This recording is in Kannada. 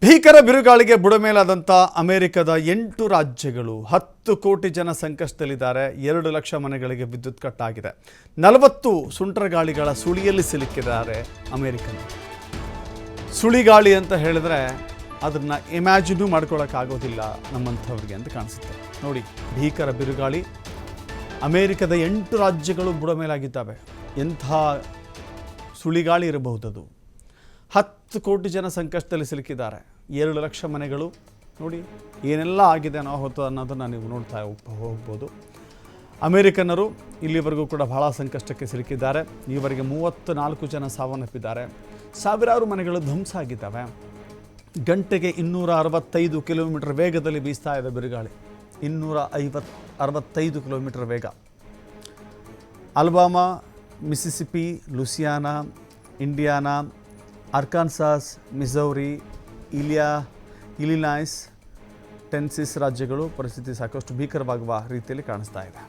ಭೀಕರ ಬಿರುಗಾಳಿಗೆ ಬುಡಮೇಲಾದಂಥ ಅಮೆರಿಕದ 8 ರಾಜ್ಯಗಳು 10 ಕೋಟಿ ಜನ ಸಂಕಷ್ಟದಲ್ಲಿದ್ದಾರೆ. 2 ಲಕ್ಷ ಮನೆಗಳಿಗೆ ವಿದ್ಯುತ್ ಕಟ್ ಆಗಿದೆ. 40 ಸುಂಟರಗಾಳಿಗಳ ಸುಳಿಯಲ್ಲಿ ಸಿಲುಕಿದ್ದಾರೆ ಅಮೆರಿಕನ್. ಸುಳಿಗಾಳಿ ಅಂತ ಹೇಳಿದ್ರೆ ಅದನ್ನ ಇಮ್ಯಾಜಿನ್ ಮಾಡ್ಕೊಳ್ಳೋಕ್ಕಾಗೋದಿಲ್ಲ ನಮ್ಮಂಥವ್ರಿಗೆ ಅಂತ ಕಾಣಿಸುತ್ತೆ. ನೋಡಿ, ಭೀಕರ ಬಿರುಗಾಳಿ ಅಮೆರಿಕದ 8 ರಾಜ್ಯಗಳು ಬುಡಮೇಲಾಗಿದ್ದಾವೆ. ಎಂಥ ಸುಳಿಗಾಳಿ ಇರಬಹುದದು. 10 ಕೋಟಿ ಜನ ಸಂಕಷ್ಟದಲ್ಲಿ ಸಿಲುಕಿದ್ದಾರೆ. 2 ಲಕ್ಷ ಮನೆಗಳು. ನೋಡಿ ಏನೆಲ್ಲ ಆಗಿದೆ ಅನ್ನೋದನ್ನು ನೀವು ನೋಡ್ತಾ ಹೋಗ್ಬೋದು. ಅಮೆರಿಕನ್ನರು ಇಲ್ಲಿವರೆಗೂ ಕೂಡ ಬಹಳ ಸಂಕಷ್ಟಕ್ಕೆ ಸಿಲುಕಿದ್ದಾರೆ. ಈವರೆಗೆ 34 ಜನ ಸಾವನ್ನಪ್ಪಿದ್ದಾರೆ. ಸಾವಿರಾರು ಮನೆಗಳು ಧ್ವಂಸ ಆಗಿದ್ದಾವೆ. ಗಂಟೆಗೆ 265 ಕಿಲೋಮೀಟರ್ ವೇಗದಲ್ಲಿ ಬೀಸ್ತಾ ಇದೆ ಬಿರುಗಾಳಿ. 265 ಕಿಲೋಮೀಟರ್ ವೇಗ. Alabama, Mississippi, Louisiana, Indiana, Arkansas, Missouri, Illinois, Tennessee ರಾಜ್ಯಗಳು ಪರಿಸ್ಥಿತಿ ಸಾಕಷ್ಟು ಭೀಕರವಾಗುವ ರೀತಿಯಲ್ಲಿ ಕಾಣಿಸ್ತಾ ಇದೆ.